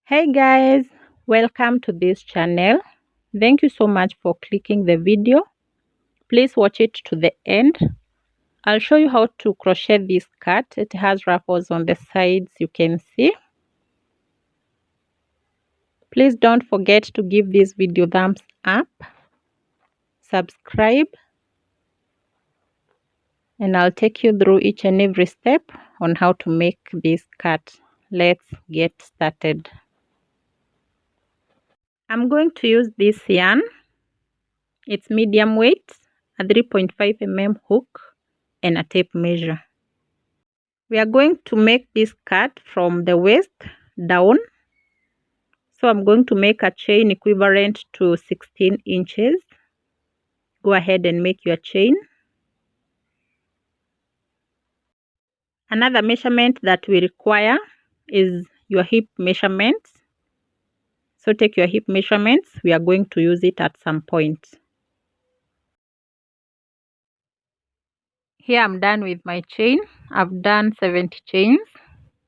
Hey guys, welcome to this channel. Thank you so much for clicking the video. Please watch it to the end. I'll show you how to crochet this skirt. It has ruffles on the sides, you can see. Please don't forget to give this video thumbs up, subscribe, and I'll take you through each and every step on how to make this skirt. Let's get started. I'm going to use this yarn. It's medium weight, a 3.5 mm hook, and a tape measure. We are going to make this skirt from the waist down. So I'm going to make a chain equivalent to 16 inches. Go ahead and make your chain. Another measurement that we require is your hip measurements. So take your hip measurements. We are going to use it at some point. Here I'm done with my chain. I've done 70 chains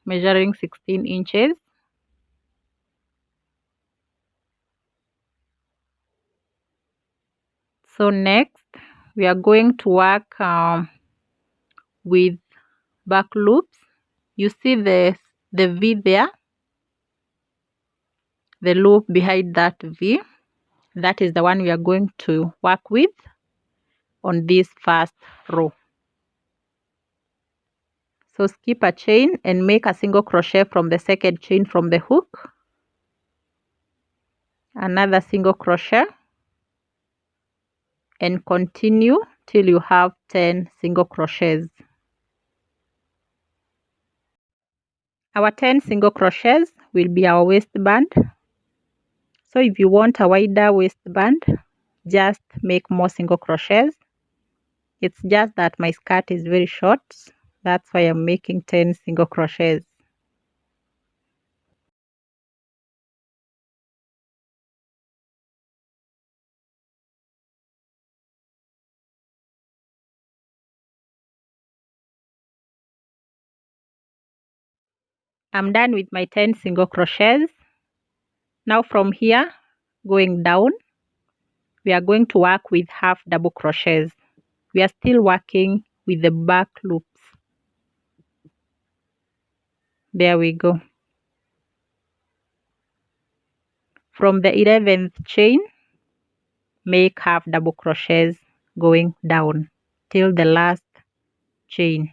measuring 16 inches. So next we are going to work with back loops. You see the V there, the loop behind that V. That is the one we are going to work with on this first row. So skip a chain and make a single crochet from the second chain from the hook, another single crochet, and continue till you have 10 single crochets. Our 10 single crochets will be our waistband. So if you want a wider waistband, just make more single crochets. It's just that my skirt is very short. That's why I'm making 10 single crochets. I'm done with my 10 single crochets. Now from here, going down, we are going to work with half double crochets. We are still working with the back loops. There we go. From the 11th chain, make half double crochets going down till the last chain.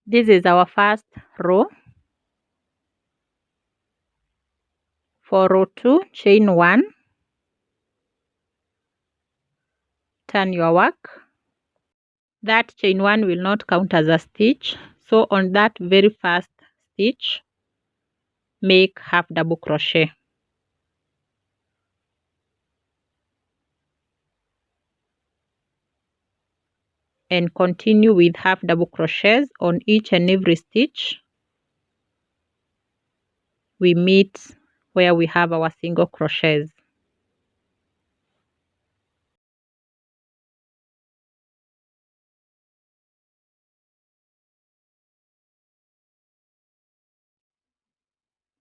This is our first row. For row 2, chain 1, turn your work. That chain 1 will not count as a stitch. So on that very first stitch, make half double crochet. And continue with half double crochets on each and every stitch. We meet where we have our single crochets.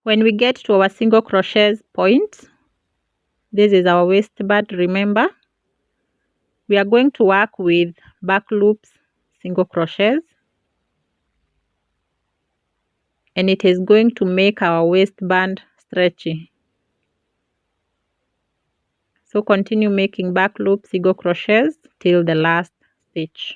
When we get to our single crochets point, this is our waistband, remember. We are going to work with back loops, single crochets, and it is going to make our waistband stretchy. So continue making back loop single crochets till the last stitch.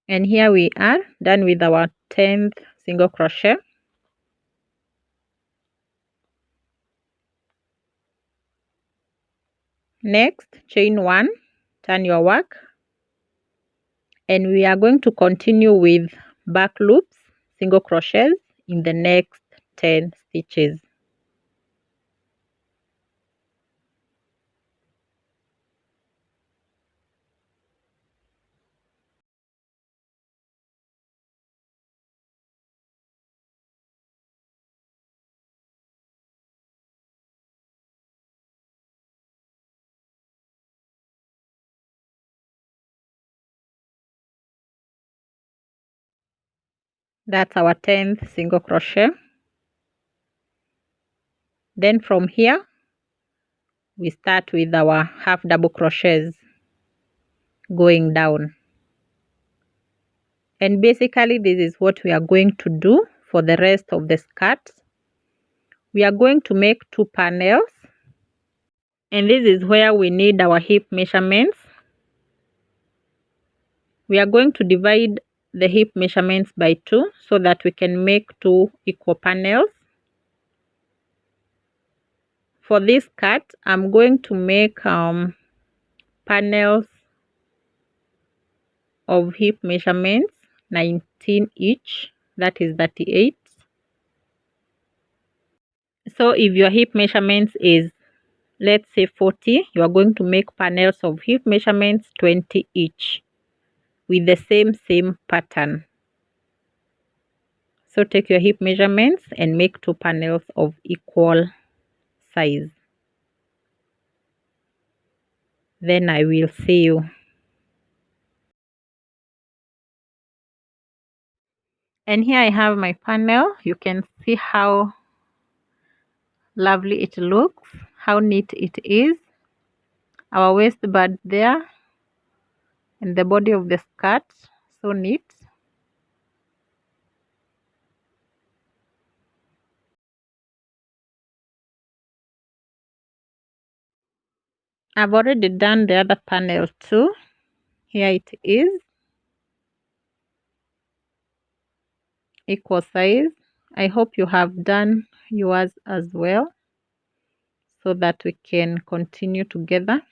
And here we are done with our 10th single crochet. Next, chain 1, turn your work, And we are going to continue with back loops, single crochets in the next 10 stitches. That's our 10th single crochet. Then from here we start with our half double crochets going down. And basically this is what we are going to do for the rest of the skirt. We are going to make 2 panels, and this is where we need our hip measurements. We are going to divide the hip measurements by 2 so that we can make 2 equal panels. For this skirt, I'm going to make panels of hip measurements 19 each, that is 38. So if your hip measurements is, let's say 40, you are going to make panels of hip measurements 20 each with the same pattern. So take your hip measurements and make 2 panels of equal size. Then I will see you. And here I have my panel. You can see how lovely it looks, how neat it is. Our waistband there and the body of the skirt, so neat. I've already done the other panel too. Here it is, equal size. I hope you have done yours as well so that we can continue together.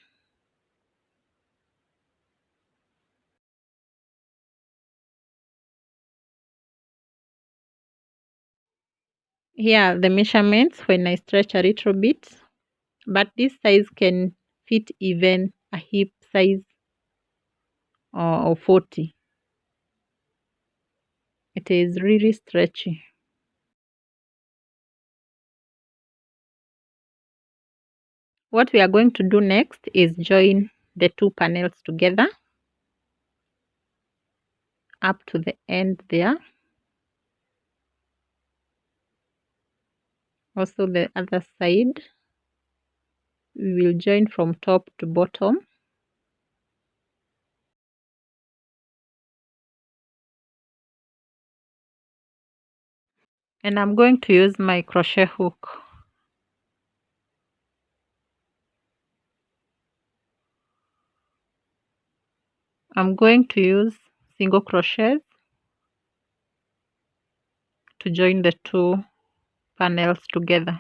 Here are the measurements when I stretch a little bit, but this size can fit even a hip size of 40. It is really stretchy. What we are going to do next is join the 2 panels together up to the end there. Also the other side, we will join from top to bottom. And I'm going to use my crochet hook. I'm going to use single crochets to join the 2 panels together.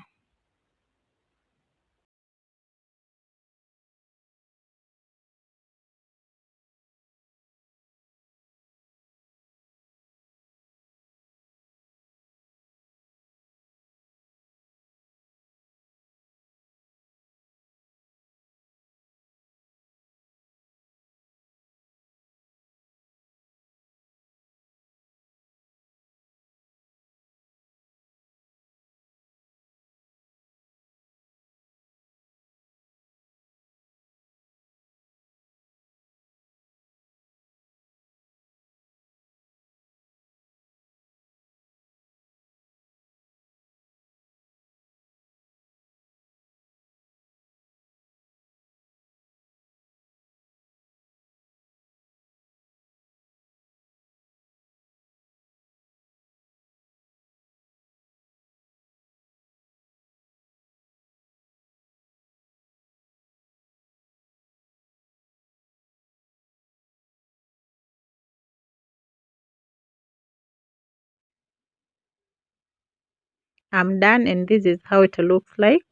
I'm done, and this is how it looks like.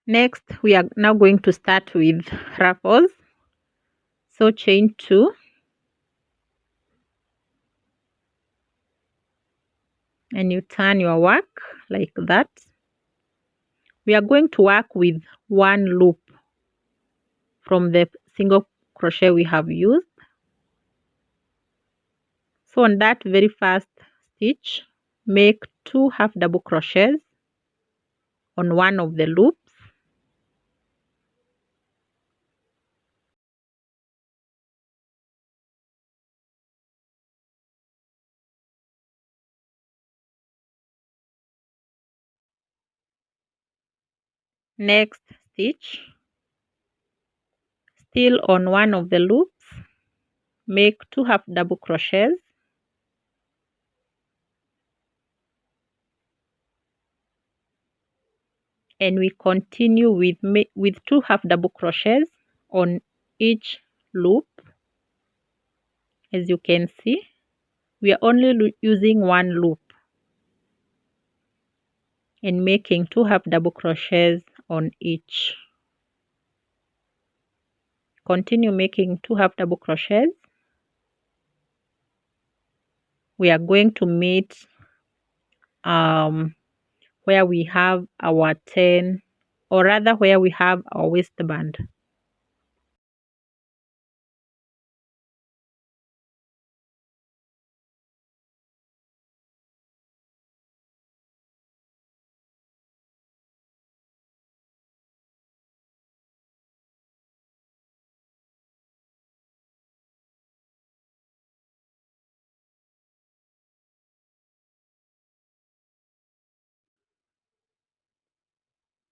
Next, we are now going to start with ruffles. So chain 2, and you turn your work like that. We are going to work with one loop from the single crochet we have used. So on that very first stitch, make 2 half double crochets on one of the loops. Next stitch, still on one of the loops, make 2 half double crochets, and we continue with 2 half double crochets on each loop. As you can see, we are only using one loop and making 2 half double crochets on each. Continue making 2 half double crochets. We are going to meet where we have our 10, or rather where we have our waistband.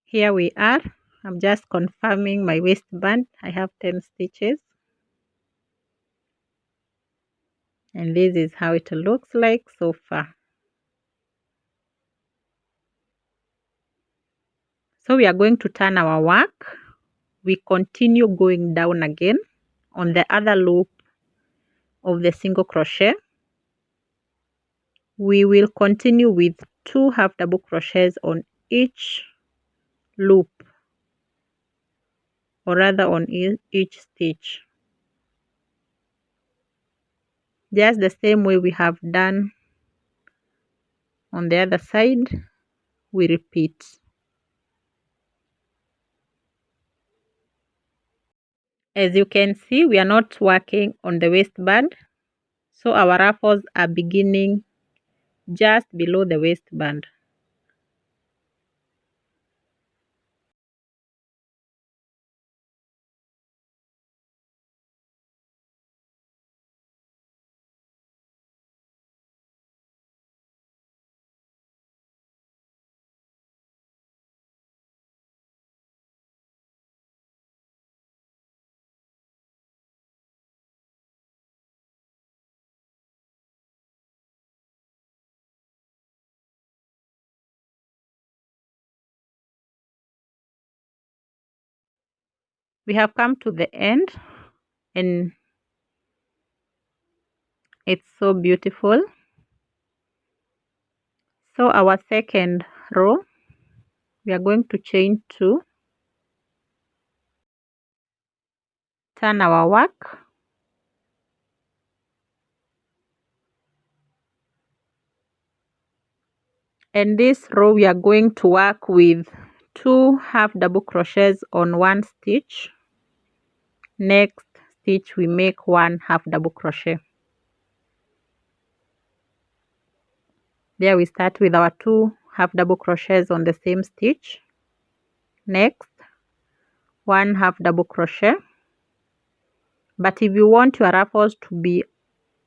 Here we are. I'm just confirming my waistband. I have 10 stitches. And this is how it looks like so far. So we are going to turn our work. We continue going down again on the other loop of the single crochet. We will continue with 2 half double crochets on each loop, or rather on each stitch, just the same way we have done on the other side. We repeat. As you can see, we are not working on the waistband, so our ruffles are beginning just below the waistband. We have come to the end, and it's so beautiful. So our second row, we are going to chain 2, turn our work, and this row we are going to work with 2 half double crochets on one stitch. Next stitch we make 1 half double crochet. There we start with our 2 half double crochets on the same stitch. Next, 1 half double crochet. But if you want your ruffles to be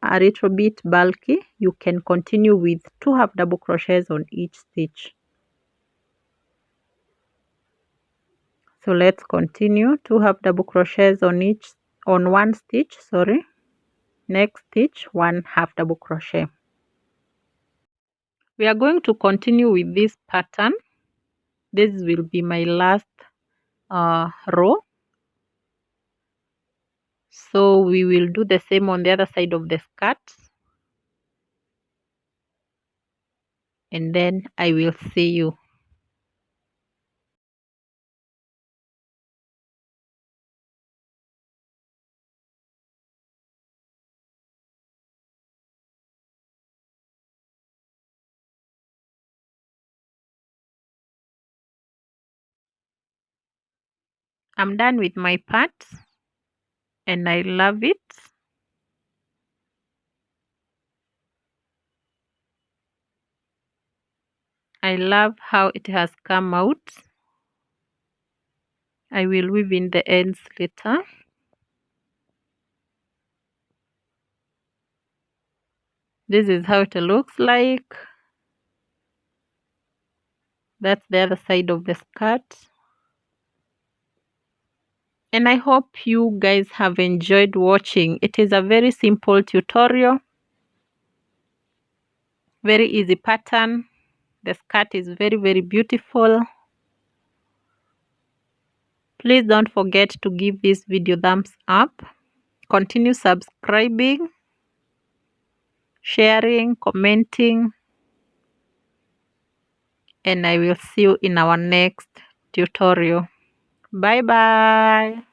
a little bit bulky, you can continue with 2 half double crochets on each stitch. So let's continue. 2 half double crochets on one stitch, sorry. Next stitch, 1 half double crochet. We are going to continue with this pattern. This will be my last row. So we will do the same on the other side of the skirt, and then I will see you. I'm done with my part and I love it. I love how it has come out. I will weave in the ends later. This is how it looks like. That's the other side of the skirt. And I hope you guys have enjoyed watching. It is a very simple tutorial. Very easy pattern. The skirt is very, very beautiful. Please don't forget to give this video thumbs up. Continue subscribing, sharing, commenting, and I will see you in our next tutorial. Bye bye.